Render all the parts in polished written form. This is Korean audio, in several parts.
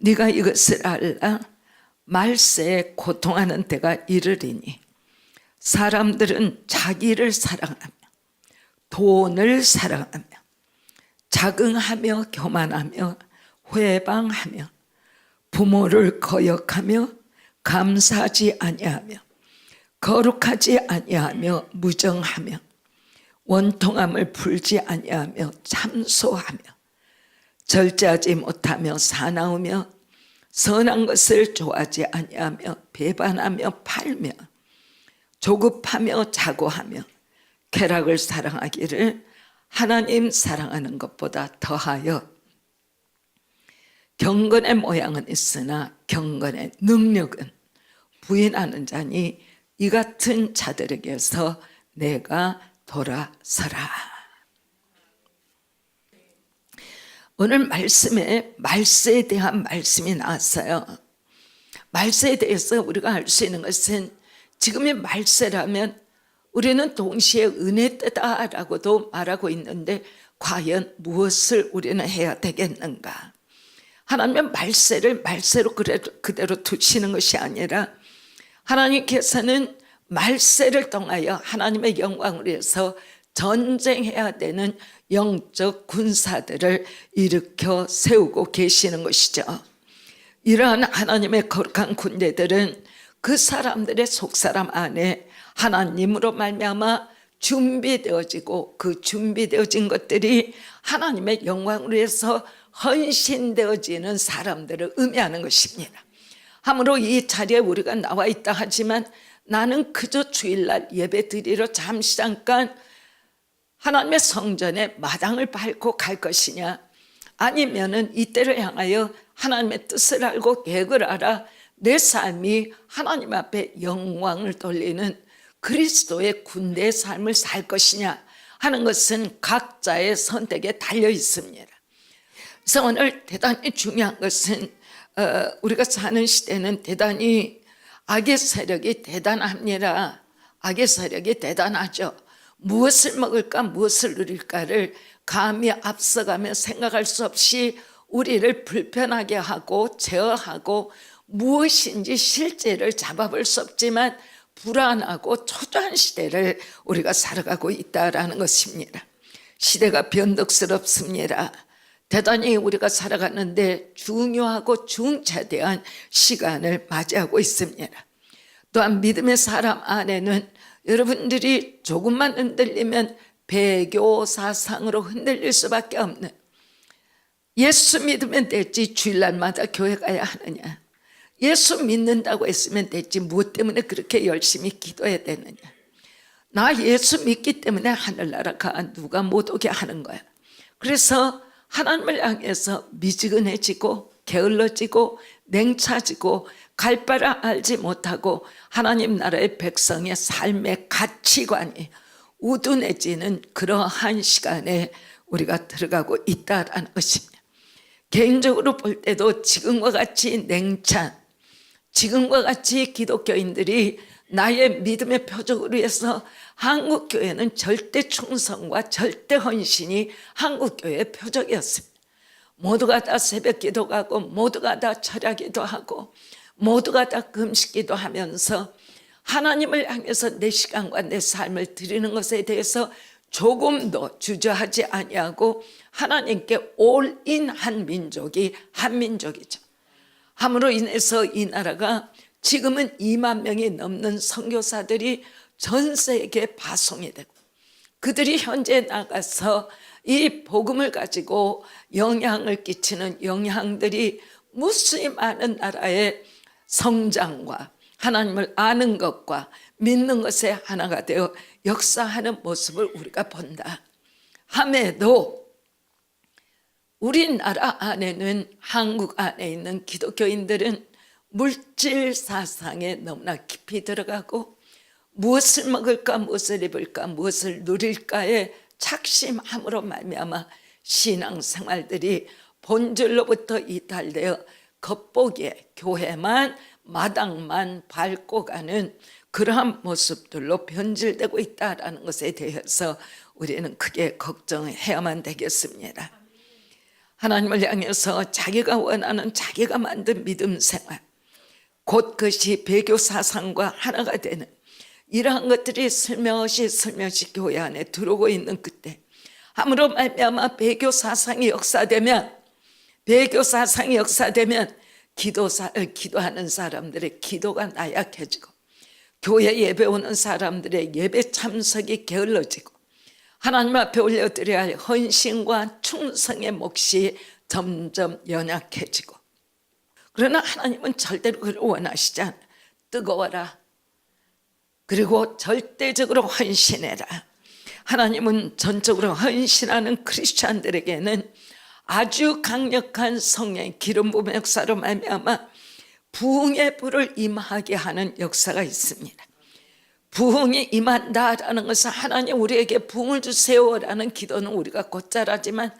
네가 이것을 알라. 말세에 고통하는 때가 이르리니 사람들은 자기를 사랑하며 돈을 사랑하며 자긍하며 교만하며 회방하며 부모를 거역하며 감사하지 아니하며 거룩하지 아니하며 무정하며 원통함을 풀지 아니하며 참소하며 절제하지 못하며 사나우며 선한 것을 좋아하지 아니하며 배반하며 팔며 조급하며 자고하며 쾌락을 사랑하기를 하나님 사랑하는 것보다 더하여 경건의 모양은 있으나 경건의 능력은 부인하는 자니 이 같은 자들에게서 내가 돌아서라. 오늘 말씀에 말세에 대한 말씀이 나왔어요. 말세에 대해서 우리가 알 수 있는 것은 지금의 말세라면 우리는 동시에 은혜 때다라고도 말하고 있는데 과연 무엇을 우리는 해야 되겠는가? 하나님의 말세를 말세로 그대로 두시는 것이 아니라 하나님께서는 말세를 통하여 하나님의 영광을 위해서 전쟁해야 되는 영적 군사들을 일으켜 세우고 계시는 것이죠. 이러한 하나님의 거룩한 군대들은 그 사람들의 속사람 안에 하나님으로 말미암아 준비되어지고 그 준비되어진 것들이 하나님의 영광을 위해서 헌신되어지는 사람들을 의미하는 것입니다. 하므로 이 자리에 우리가 나와 있다 하지만 나는 그저 주일날 예배 드리러 잠깐 하나님의 성전에 마당을 밟고 갈 것이냐, 아니면은 이때를 향하여 하나님의 뜻을 알고 계획을 알아 내 삶이 하나님 앞에 영광을 돌리는 그리스도의 군대의 삶을 살 것이냐 하는 것은 각자의 선택에 달려 있습니다. 그래서 오늘 대단히 중요한 것은 우리가 사는 시대는 대단히 악의 세력이 대단합니다. 악의 세력이 대단하죠. 무엇을 먹을까 무엇을 누릴까를 감히 앞서가며 생각할 수 없이 우리를 불편하게 하고 제어하고 무엇인지 실제를 잡아볼 수 없지만 불안하고 초조한 시대를 우리가 살아가고 있다는 것입니다. 시대가 변덕스럽습니다. 대단히 우리가 살아가는데 중요하고 중차대한 시간을 맞이하고 있습니다. 또한 믿음의 사람 안에는 여러분들이 조금만 흔들리면 배교 사상으로 흔들릴 수밖에 없는, 예수 믿으면 됐지 주일날마다 교회 가야 하느냐, 예수 믿는다고 했으면 됐지 무엇 때문에 그렇게 열심히 기도해야 되느냐, 나 예수 믿기 때문에 하늘나라 가 누가 못 오게 하는 거야. 그래서 하나님을 향해서 미지근해지고 게을러지고 냉차지고 갈 바를 알지 못하고 하나님 나라의 백성의 삶의 가치관이 우둔해지는 그러한 시간에 우리가 들어가고 있다는 것입니다. 개인적으로 볼 때도 지금과 같이 냉찬, 지금과 같이 기독교인들이 나의 믿음의 표적을 위해서 한국교회는 절대 충성과 절대 헌신이 한국교회의 표적이었습니다. 모두가 다 새벽 기도 가고 모두가 다 철야 기도하고 모두가 다 금식 기도하면서 하나님을 향해서 내 시간과 내 삶을 드리는 것에 대해서 조금도 주저하지 아니하고 하나님께 올인한 민족이 한민족이죠. 함으로 인해서 이 나라가 지금은 2만 명이 넘는 선교사들이 전 세계에 파송이 되고 그들이 현재 나가서 이 복음을 가지고 영향을 끼치는 영향들이 무수히 많은 나라의 성장과 하나님을 아는 것과 믿는 것에 하나가 되어 역사하는 모습을 우리가 본다. 함에도 우리나라 안에는, 한국 안에 있는 기독교인들은 물질 사상에 너무나 깊이 들어가고 무엇을 먹을까 무엇을 입을까 무엇을 누릴까에 착심함으로 말미암아 신앙생활들이 본질로부터 이탈되어 겉보기에 교회만 마당만 밟고 가는 그러한 모습들로 변질되고 있다는 것에 대해서 우리는 크게 걱정해야만 되겠습니다. 하나님을 향해서 자기가 원하는 자기가 만든 믿음 생활, 곧 그것이 배교 사상과 하나가 되는 이러한 것들이 슬며시 교회 안에 들어오고 있는 그때, 아무로 말미암아 배교 사상이 역사되면 기도하는 사람들의 기도가 나약해지고, 교회 예배 오는 사람들의 예배 참석이 게을러지고, 하나님 앞에 올려드려야 할 헌신과 충성의 몫이 점점 연약해지고, 그러나 하나님은 절대로 그를 원하시지 않아요. 뜨거워라, 그리고 절대적으로 헌신해라. 하나님은 전적으로 헌신하는 크리스찬들에게는 아주 강력한 성령의 기름 부음의 역사로 말미암아 부흥의 불을 임하게 하는 역사가 있습니다. 부흥이 임한다라는 것은 하나님 우리에게 부흥을 주세요라는 기도는 우리가 곧잘 하지만,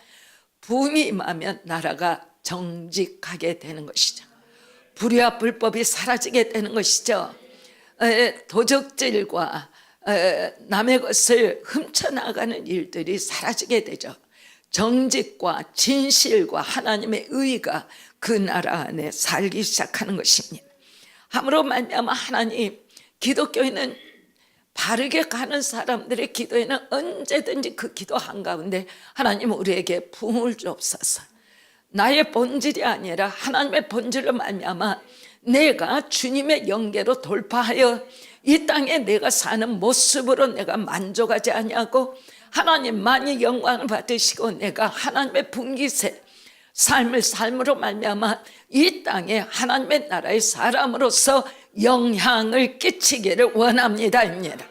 부흥이 임하면 나라가 정직하게 되는 것이죠. 불의와 불법이 사라지게 되는 것이죠. 도적질과 남의 것을 훔쳐나가는 일들이 사라지게 되죠. 정직과 진실과 하나님의 의가 그 나라 안에 살기 시작하는 것입니다. 함으로 말미암아 하나님, 기독교인은 바르게 가는 사람들의 기도에는 언제든지 그 기도 한가운데 하나님 우리에게 부흥을 주옵소서. 나의 본질이 아니라 하나님의 본질로 말미암아 내가 주님의 영계로 돌파하여 이 땅에 내가 사는 모습으로 내가 만족하지 아니하고 하나님만이 영광을 받으시고 내가 하나님의 분깃에 삶으로 말미암아 이 땅에 하나님의 나라의 사람으로서 영향을 끼치기를 원합니다입니다.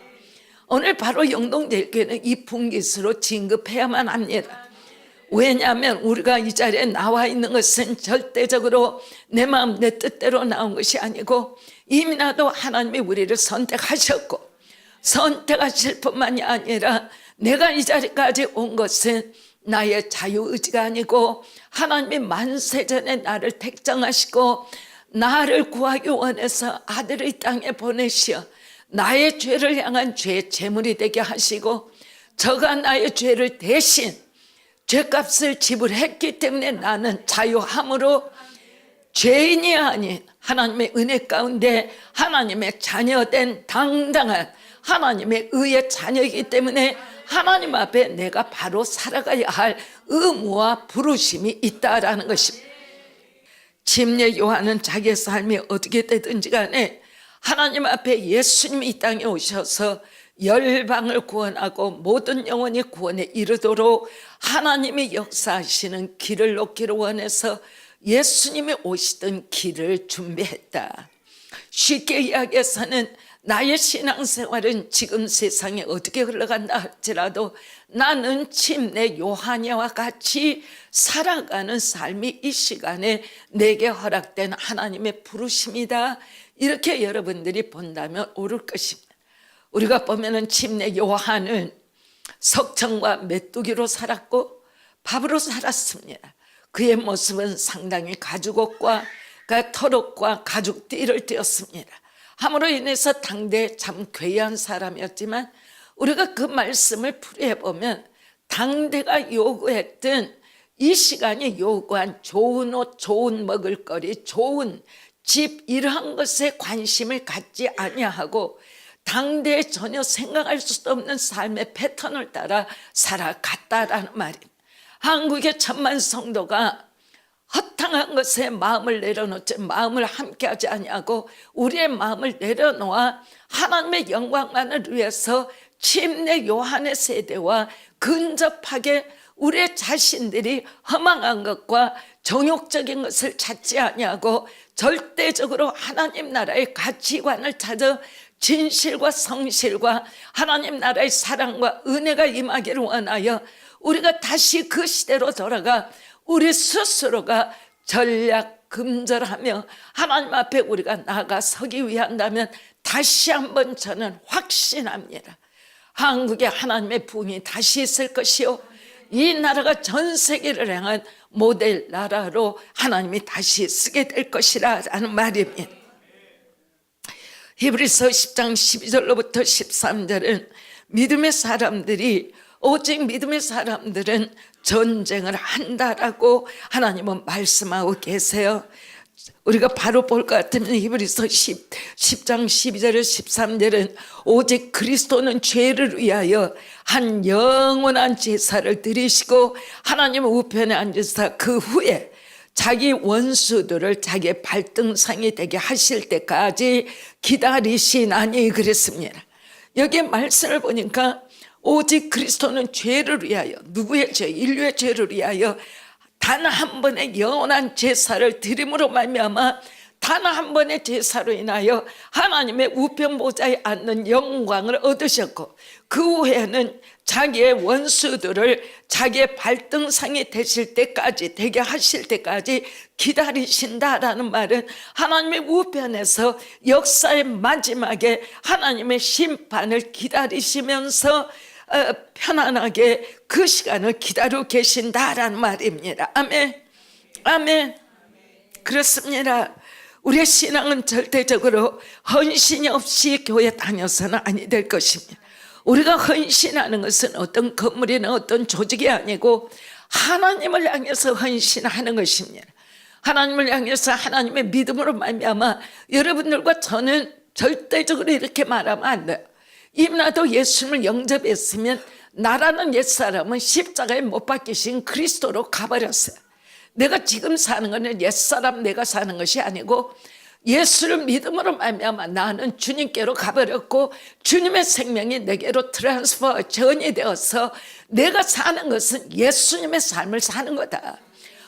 오늘 바로 영동제일교회는 이 분깃으로 진급해야만 합니다. 왜냐하면 우리가 이 자리에 나와 있는 것은 절대적으로 내 마음 내 뜻대로 나온 것이 아니고, 이미 나도 하나님이 우리를 선택하셨고, 선택하실 뿐만이 아니라 내가 이 자리까지 온 것은 나의 자유의지가 아니고 하나님이 만세전에 나를 택정하시고 나를 구하기 원해서 아들을 이 땅에 보내시어 나의 죄를 향한 죄의 제물이 되게 하시고, 저가 나의 죄를 대신 죄값을 지불했기 때문에 나는 자유함으로 죄인이 아닌 하나님의 은혜 가운데 하나님의 자녀된 당당한 하나님의 의의 자녀이기 때문에 하나님 앞에 내가 바로 살아가야 할 의무와 부르심이 있다라는 것입니다. 침례 요한은 자기의 삶이 어떻게 되든지 간에 하나님 앞에 예수님이 이 땅에 오셔서 열방을 구원하고 모든 영혼이 구원에 이르도록 하나님이 역사하시는 길을 놓기를 원해서 예수님이 오시던 길을 준비했다. 쉽게 이야기해서는 나의 신앙생활은 지금 세상에 어떻게 흘러간다 할지라도 나는 침례 요한야와 같이 살아가는 삶이 이 시간에 내게 허락된 하나님의 부르심이다. 이렇게 여러분들이 본다면 옳을 것입니다. 우리가 보면은 침례 요한은 석청과 메뚜기로 살았고 밥으로 살았습니다. 그의 모습은 상당히 가죽옷과 털옷과 가죽띠를 띠었습니다. 함으로 인해서 당대에 참 괴이한 사람이었지만, 우리가 그 말씀을 풀이해보면 당대가 요구했던 이 시간이 요구한 좋은 옷, 좋은 먹을거리, 좋은 집 이러한 것에 관심을 갖지 아니하고 당대에 전혀 생각할 수도 없는 삶의 패턴을 따라 살아갔다라는 말입니다. 한국의 천만 성도가 허탕한 것에 마음을 내려놓지, 마음을 함께하지 아니하고 우리의 마음을 내려놓아 하나님의 영광만을 위해서 침례 요한의 세대와 근접하게 우리의 자신들이 허망한 것과 정욕적인 것을 찾지 아니하고 절대적으로 하나님 나라의 가치관을 찾아 진실과 성실과 하나님 나라의 사랑과 은혜가 임하기를 원하여 우리가 다시 그 시대로 돌아가 우리 스스로가 전략 금절하며 하나님 앞에 우리가 나가서기 위한다면 다시 한번 저는 확신합니다. 한국에 하나님의 부흥이 다시 있을 것이요, 이 나라가 전 세계를 향한 모델 나라로 하나님이 다시 쓰게 될 것이라는 말입니다. 히브리서 10장 12절로부터 13절은 믿음의 사람들이, 오직 믿음의 사람들은 전쟁을 한다라고 하나님은 말씀하고 계세요. 우리가 바로 볼 것 같으면 히브리서 10장 12절 13절은 오직 그리스도는 죄를 위하여 한 영원한 제사를 드리시고 하나님 우편에 앉으사 그 후에 자기 원수들을 자기의 발등상이 되게 하실 때까지 기다리시나니 그랬습니다. 여기 말씀을 보니까 오직 그리스도는 죄를 위하여, 누구의 죄? 인류의 죄를 위하여 단 한 번의 영원한 제사를 드림으로 말미암아 단 한 번의 제사로 인하여 하나님의 우편 보좌에 앉는 영광을 얻으셨고, 그 후에는 자기의 원수들을 자기의 발등상이 되실 때까지, 되게 하실 때까지 기다리신다라는 말은 하나님의 우편에서 역사의 마지막에 하나님의 심판을 기다리시면서 편안하게 그 시간을 기다리고 계신다라는 말입니다. 아멘. 아멘. 그렇습니다. 우리의 신앙은 절대적으로 헌신이 없이 교회 다녀서는 아니 될 것입니다. 우리가 헌신하는 것은 어떤 건물이나 어떤 조직이 아니고 하나님을 향해서 헌신하는 것입니다. 하나님을 향해서 하나님의 믿음으로 말미암아 여러분들과 저는 절대적으로 이렇게 말하면 안 돼요. 이나도 예수님을 영접했으면 나라는 옛사람은 십자가에 못 박히신 그리스도로 가버렸어요. 내가 지금 사는 것은 옛사람 내가 사는 것이 아니고 예수를 믿음으로 말미암아 나는 주님께로 가버렸고 주님의 생명이 내게로 트랜스퍼 전이 되어서 내가 사는 것은 예수님의 삶을 사는 거다.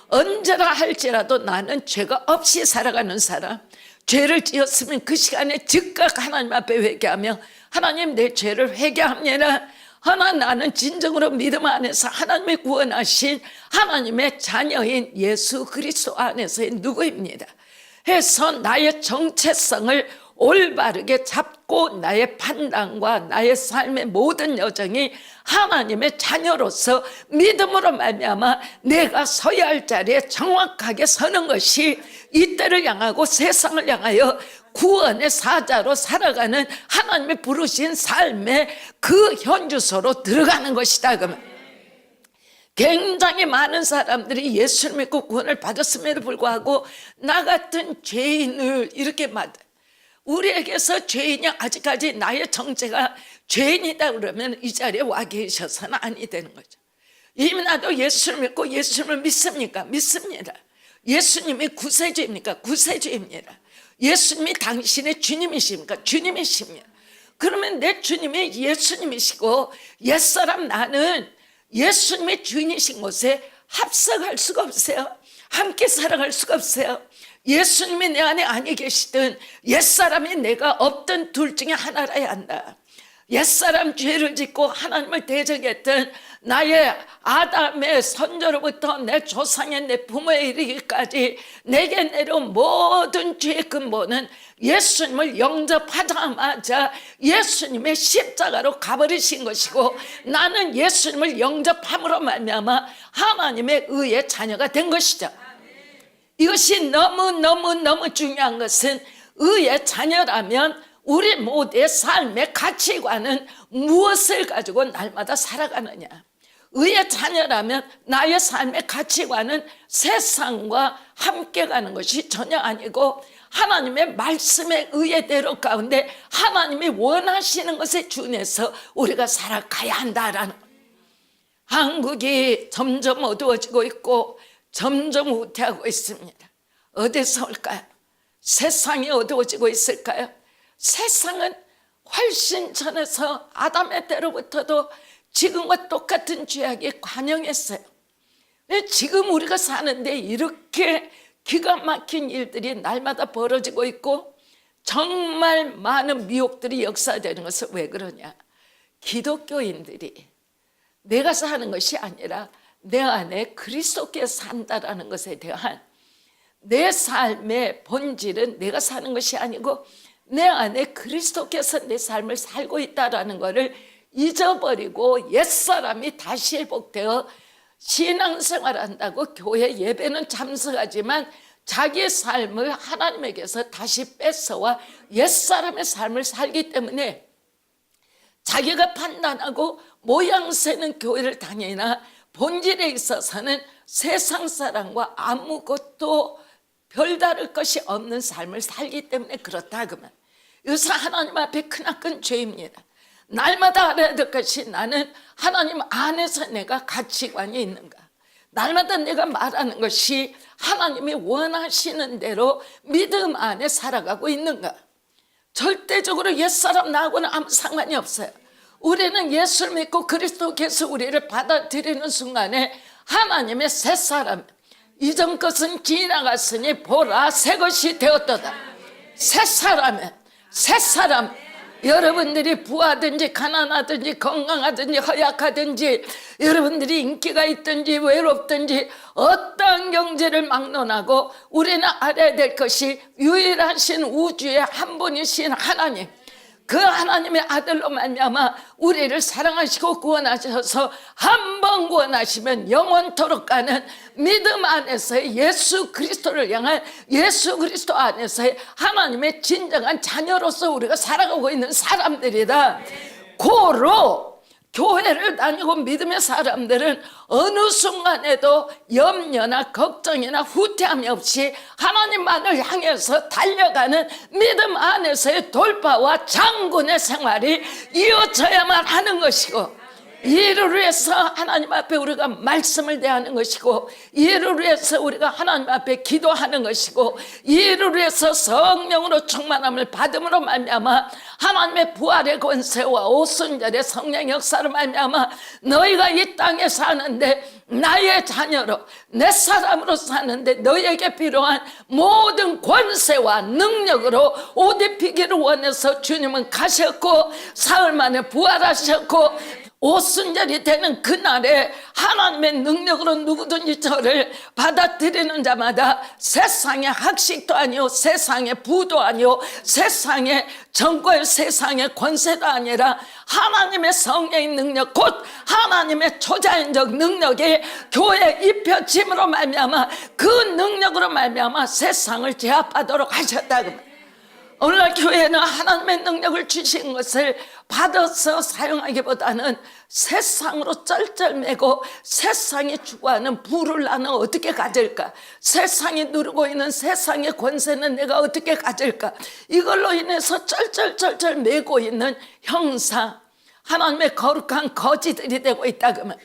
언제나 할지라도 나는 죄가 없이 살아가는 사람, 죄를 지었으면 그 시간에 즉각 하나님 앞에 회개하며 하나님 내 죄를 회개합니다. 하나 나는 진정으로 믿음 안에서 하나님의 구원하신 하나님의 자녀인 예수 그리스도 안에서의 누구입니다. 해서 나의 정체성을 올바르게 잡고 나의 판단과 나의 삶의 모든 여정이 하나님의 자녀로서 믿음으로 말미암아 내가 서야 할 자리에 정확하게 서는 것이 이때를 향하고 세상을 향하여 구원의 사자로 살아가는 하나님의 부르신 삶의 그 현주소로 들어가는 것이다. 그러면 굉장히 많은 사람들이 예수를 믿고 구원을 받았음에도 불구하고 나 같은 죄인을 이렇게 맞아요. 우리에게서 죄인이 아직까지 나의 정체가 죄인이다 그러면 이 자리에 와 계셔서는 아니 되는 거죠. 이미 나도 예수를 믿고 예수를 믿습니까? 믿습니다. 예수님이 구세주입니까? 구세주입니다. 예수님이 당신의 주님이십니까? 주님이십니다. 그러면 내 주님이 예수님이시고 옛사람 나는 예수님의 주인이신 곳에 합석할 수가 없어요. 함께 살아갈 수가 없어요. 예수님이 내 안에 아니 계시든 옛사람이 내가 없든 둘 중에 하나라야 한다. 옛사람 죄를 짓고 하나님을 대적했던 나의 아담의 선조로부터 내 조상의 내 부모에 이르기까지 내게 내려온 모든 죄의 근본은 예수님을 영접하자마자 예수님의 십자가로 가버리신 것이고 나는 예수님을 영접함으로 말미암아 하나님의 의의 자녀가 된 것이죠. 이것이 너무 중요한 것은 의의 자녀라면 우리 모두의 삶의 가치관은 무엇을 가지고 날마다 살아가느냐. 의의 자녀라면 나의 삶의 가치관은 세상과 함께 가는 것이 전혀 아니고 하나님의 말씀의 의의대로 가운데 하나님이 원하시는 것에 준해서 우리가 살아가야 한다라는 것. 한국이 점점 어두워지고 있고 점점 후퇴하고 있습니다. 어디서 올까요? 세상이 어두워지고 있을까요? 세상은 훨씬 전에서 아담의 때로부터도 지금과 똑같은 죄악이 관영했어요. 지금 우리가 사는데 이렇게 기가 막힌 일들이 날마다 벌어지고 있고 정말 많은 미혹들이 역사되는 것은 왜 그러냐? 기독교인들이 내가 사는 것이 아니라 내 안에 그리스도께 산다라는 것에 대한 내 삶의 본질은 내가 사는 것이 아니고 내 안에 그리스도께서 내 삶을 살고 있다라는 것을 잊어버리고 옛사람이 다시 회복되어 신앙생활 한다고 교회 예배는 참석하지만 자기의 삶을 하나님에게서 다시 뺏어와 옛사람의 삶을 살기 때문에 자기가 판단하고 모양새는 교회를 다니나 본질에 있어서는 세상 사람과 아무것도 별다를 것이 없는 삶을 살기 때문에 그렇다 그러면 이것은 하나님 앞에 크나큰 죄입니다. 날마다 알아야 될 것이 나는 하나님 안에서 내가 가치관이 있는가, 날마다 내가 말하는 것이 하나님이 원하시는 대로 믿음 안에 살아가고 있는가. 절대적으로 옛사람 나하고는 아무 상관이 없어요. 우리는 예수를 믿고 그리스도께서 우리를 받아들이는 순간에 하나님의 새 사람, 이전 것은 지나갔으니 보라 새 것이 되었도다. 새 사람에 새 사람, 여러분들이 부하든지 가난하든지 건강하든지 허약하든지 여러분들이 인기가 있든지 외롭든지 어떤 경제를 막론하고 우리는 알아야 될 것이 유일하신 우주의 한 분이신 하나님, 그 하나님의 아들로 말미암아 우리를 사랑하시고 구원하셔서 한 번 구원하시면 영원토록 가는 믿음 안에서의 예수 그리스도를 향한 예수 그리스도 안에서의 하나님의 진정한 자녀로서 우리가 살아가고 있는 사람들이다. 고로 교회를 다니고 믿음의 사람들은 어느 순간에도 염려나 걱정이나 후퇴함이 없이 하나님만을 향해서 달려가는 믿음 안에서의 돌파와 장군의 생활이 이어져야만 하는 것이고, 이를 위해서 하나님 앞에 우리가 말씀을 대하는 것이고, 이를 위해서 우리가 하나님 앞에 기도하는 것이고, 이를 위해서 성령으로 충만함을 받음으로 말미암아 하나님의 부활의 권세와 오순절의 성령 역사로 말미암아 너희가 이 땅에 사는데 나의 자녀로 내 사람으로 사는데 너희에게 필요한 모든 권세와 능력으로 옷 입히기를 원해서 주님은 가셨고 사흘 만에 부활하셨고, 오순절이 되는 그날에 하나님의 능력으로 누구든지 저를 받아들이는 자마다 세상의 학식도 아니요, 세상의 부도 아니요, 세상의 정권, 세상의 권세도 아니라 하나님의 성령의 능력, 곧 하나님의 초자연적 능력이 교회에 입혀짐으로 말미암아 그 능력으로 말미암아 세상을 제압하도록 하셨다고. 오늘날 교회는 하나님의 능력을 주신 것을 받아서 사용하기보다는 세상으로 쩔쩔매고 세상이 추구하는 부를 나는 어떻게 가질까, 세상이 누르고 있는 세상의 권세는 내가 어떻게 가질까, 이걸로 인해서 쩔쩔쩔쩔 매고 있는 형사, 하나님의 거룩한 거지들이 되고 있다 그러면,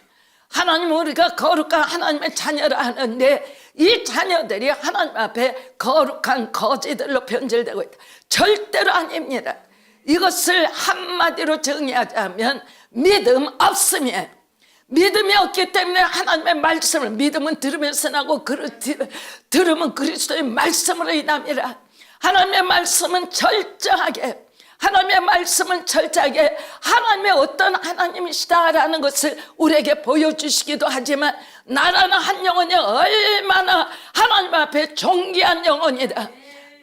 하나님은 우리가 거룩한 하나님의 자녀라 하는데 이 자녀들이 하나님 앞에 거룩한 거지들로 변질되고 있다. 절대로 아닙니다. 이것을 한마디로 정의하자면 믿음 없으면, 믿음이 없기 때문에 하나님의 말씀을, 믿음은 들으면서 나고 들으면 그리스도의 말씀으로 인함이라. 하나님의 말씀은 철저하게, 하나님의 말씀은 철저하게 하나님의 어떤 하나님이시다라는 것을 우리에게 보여주시기도 하지만, 나라는 한 영혼이 얼마나 하나님 앞에 존귀한 영혼이다.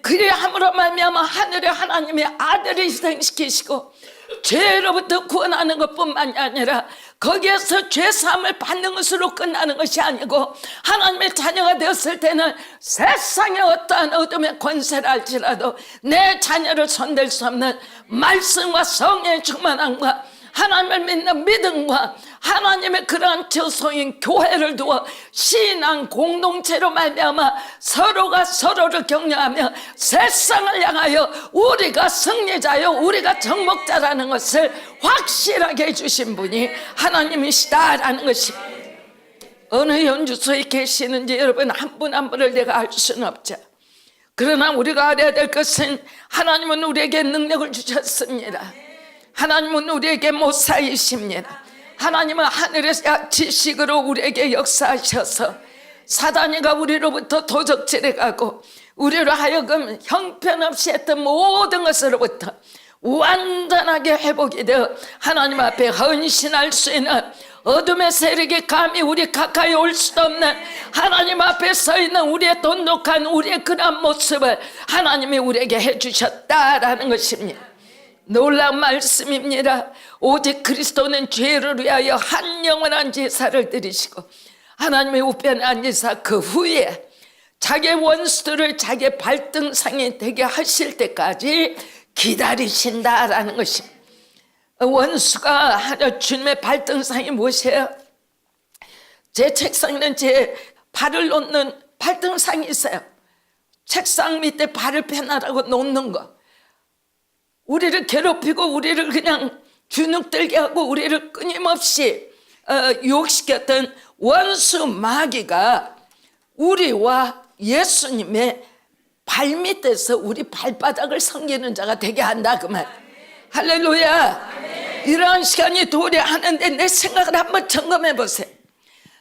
그리함으로 말미암아 하늘의 하나님의 아들을 희생시키시고 죄로부터 구원하는 것뿐만이 아니라 거기에서 죄사함을 받는 것으로 끝나는 것이 아니고, 하나님의 자녀가 되었을 때는 세상의 어떠한 어둠의 권세를 알지라도 내 자녀를 손댈 수 없는 말씀과 성령의 충만함과 하나님을 믿는 믿음과 하나님의 그러한 저소인 교회를 두어 신앙 공동체로 말미암아 서로가 서로를 격려하며 세상을 향하여 우리가 승리자요, 우리가 정복자라는 것을 확실하게 해주신 분이 하나님이시다라는 것이, 어느 연주소에 계시는지 여러분 한 분 한 분을 내가 알 수는 없죠. 그러나 우리가 알아야 될 것은 하나님은 우리에게 능력을 주셨습니다. 하나님은 우리에게 모사이십니다. 하나님은 하늘의 지식으로 우리에게 역사하셔서 사단이가 우리로부터 도적질해 가고 우리로 하여금 형편없이 했던 모든 것으로부터 완전하게 회복이 되어 하나님 앞에 헌신할 수 있는, 어둠의 세력이 감히 우리 가까이 올 수도 없는 하나님 앞에 서 있는 우리의 돈독한 우리의 그런 모습을 하나님이 우리에게 해주셨다라는 것입니다. 놀라운 말씀입니다. 오직 그리스도는 죄를 위하여 한 영원한 제사를 드리시고 하나님의 우편에 앉으사 그 후에 자기 원수들을 자기 발등상에 되게 하실 때까지 기다리신다라는 것입니다. 원수가 주님의 발등상이 무엇이에요? 제 책상에는 제 발을 놓는 발등상이 있어요. 책상 밑에 발을 펴놔라고 놓는 거. 우리를 괴롭히고 우리를 그냥 주눅들게 하고 우리를 끊임없이 유혹시켰던 원수 마귀가 우리와 예수님의 발밑에서 우리 발바닥을 섬기는 자가 되게 한다 그 말. 할렐루야. 이러한 시간이 도래하는데 내 생각을 한번 점검해 보세요.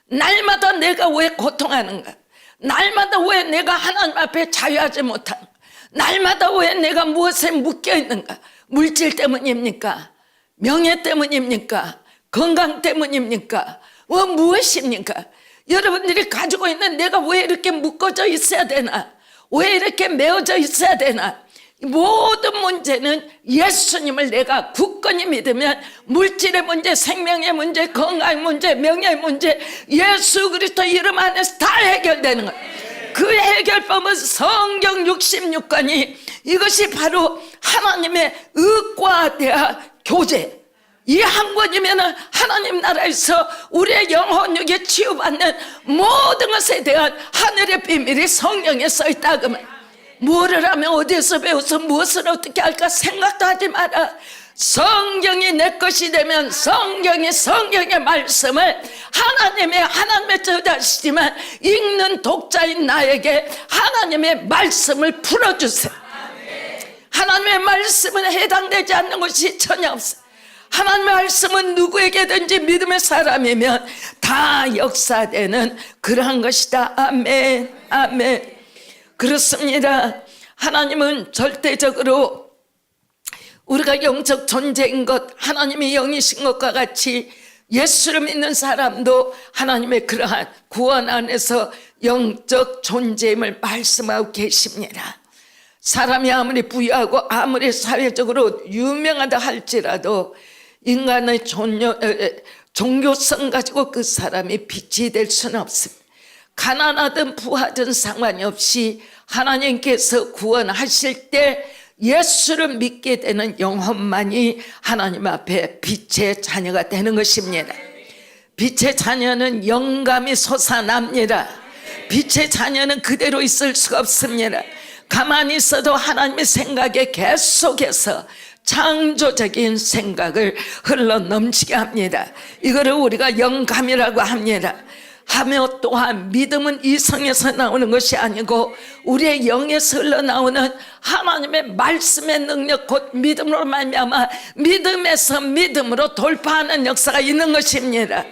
날마다 내가 왜 고통하는가? 날마다 왜 내가 하나님 앞에 자유하지 못하는가? 날마다 왜 내가 무엇에 묶여 있는가? 물질 때문입니까? 명예 때문입니까? 건강 때문입니까? 무엇입니까? 여러분들이 가지고 있는 내가 왜 이렇게 묶어져 있어야 되나? 왜 이렇게 메어져 있어야 되나? 모든 문제는 예수님을 내가 굳건히 믿으면 물질의 문제, 생명의 문제, 건강의 문제, 명예의 문제 예수 그리스도 이름 안에서 다 해결되는 거예요. 그 해결법은 성경 66권이 이것이 바로 하나님의 의과 대한 교제. 이 한 권이면 하나님 나라에서 우리의 영혼육에 치유받는 모든 것에 대한 하늘의 비밀이 성경에 써있다 그 말. 뭐를 하면 어디에서 배워서 무엇을 어떻게 할까 생각도 하지 마라. 성경이 내 것이 되면 성경의 말씀을 하나님의 저자시지만 읽는 독자인 나에게 하나님의 말씀을 풀어주세요. 하나님의 말씀은 해당되지 않는 것이 전혀 없어요. 하나님의 말씀은 누구에게든지 믿음의 사람이면 다 역사되는 그러한 것이다. 아멘. 아멘. 그렇습니다. 하나님은 절대적으로 우리가 영적 존재인 것, 하나님이 영이신 것과 같이 예수를 믿는 사람도 하나님의 그러한 구원 안에서 영적 존재임을 말씀하고 계십니다. 사람이 아무리 부유하고 아무리 사회적으로 유명하다 할지라도 인간의 종교성 가지고 그 사람이 빛이 될 수는 없습니다. 가난하든 부하든 상관이 없이 하나님께서 구원하실 때 예수를 믿게 되는 영혼만이 하나님 앞에 빛의 자녀가 되는 것입니다. 빛의 자녀는 영감이 솟아납니다. 빛의 자녀는 그대로 있을 수가 없습니다. 가만히 있어도 하나님의 생각에 계속해서 창조적인 생각을 흘러 넘치게 합니다. 이거를 우리가 영감이라고 합니다. 하며 또한 믿음은 이성에서 나오는 것이 아니고 우리의 영에서 흘러나오는 하나님의 말씀의 능력 곧 믿음으로 말미암아 믿음에서 믿음으로 돌파하는 역사가 있는 것입니다.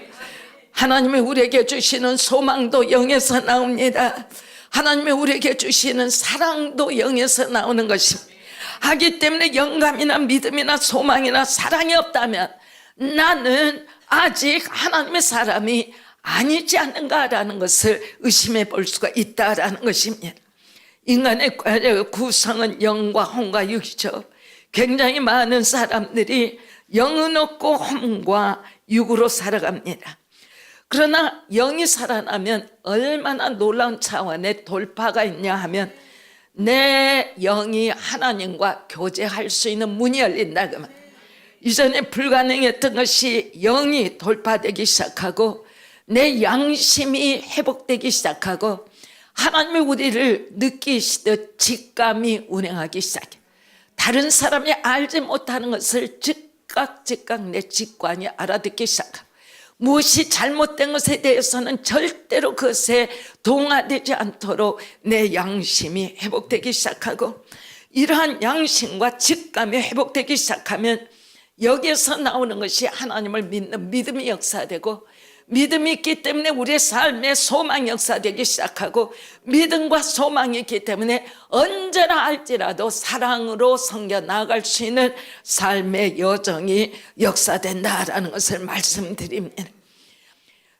하나님이 우리에게 주시는 소망도 영에서 나옵니다. 하나님이 우리에게 주시는 사랑도 영에서 나오는 것입니다. 하기 때문에 영감이나 믿음이나 소망이나 사랑이 없다면 나는 아직 하나님의 사람이 아니지 않는가라는 것을 의심해 볼 수가 있다라는 것입니다. 인간의 구성은 영과 혼과 육이죠. 굉장히 많은 사람들이 영은 없고 혼과 육으로 살아갑니다. 그러나 영이 살아나면 얼마나 놀라운 차원의 돌파가 있냐 하면 내 영이 하나님과 교제할 수 있는 문이 열린다 그 말. 이전에 불가능했던 것이 영이 돌파되기 시작하고 내 양심이 회복되기 시작하고 하나님이 우리를 느끼시듯 직감이 운행하기 시작해. 다른 사람이 알지 못하는 것을 즉각 내 직관이 알아듣기 시작하고 무엇이 잘못된 것에 대해서는 절대로 그것에 동화되지 않도록 내 양심이 회복되기 시작하고 이러한 양심과 직감이 회복되기 시작하면 여기에서 나오는 것이 하나님을 믿는 믿음이 역사되고 믿음이 있기 때문에 우리의 삶에 소망이 역사되기 시작하고 믿음과 소망이 있기 때문에 언제나 할지라도 사랑으로 섬겨 나아갈 수 있는 삶의 여정이 역사된다라는 것을 말씀드립니다.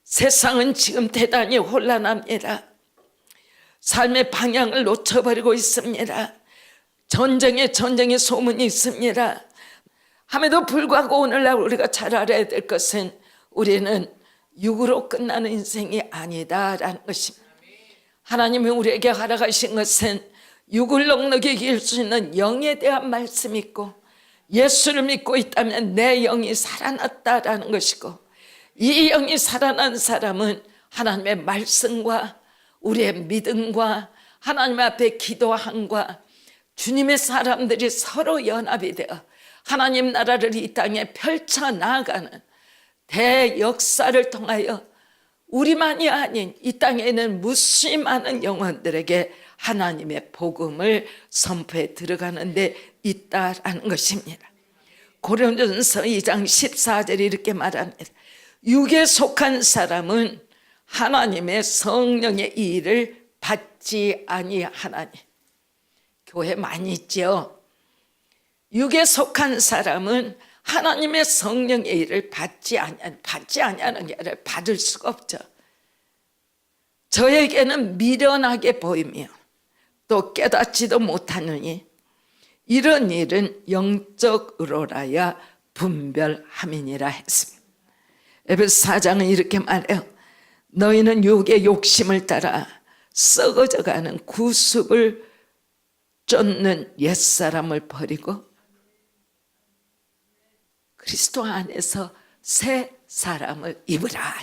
세상은 지금 대단히 혼란합니다. 삶의 방향을 놓쳐버리고 있습니다. 전쟁의 소문이 있습니다. 함에도 불구하고 오늘날 우리가 잘 알아야 될 것은 우리는 육으로 끝나는 인생이 아니다라는 것입니다. 하나님이 우리에게 허락하신 것은 육을 넉넉히 이길 수 있는 영에 대한 말씀이 있고 예수를 믿고 있다면 내 영이 살아났다라는 것이고 이 영이 살아난 사람은 하나님의 말씀과 우리의 믿음과 하나님 앞에 기도함과 주님의 사람들이 서로 연합이 되어 하나님 나라를 이 땅에 펼쳐나가는 대역사를 통하여 우리만이 아닌 이 땅에 있는 무수히 많은 영혼들에게 하나님의 복음을 선포해 들어가는 데 있다라는 것입니다. 고린도전서 2장 14절에 이렇게 말합니다. 육에 속한 사람은 하나님의 성령의 일을 받지 아니하나니. 교회 많이 있죠. 육에 속한 사람은 하나님의 성령의 일을 받지 아니하는 게 아니라 받을 수가 없죠. 저에게는 미련하게 보이며 또 깨닫지도 못하느니 이런 일은 영적으로라야 분별함이니라 했습니다. 에베소 4장은 이렇게 말해요. 너희는 육의 욕심을 따라 썩어져가는 구습을 쫓는 옛사람을 버리고 그리스도 안에서 새 사람을 입으라.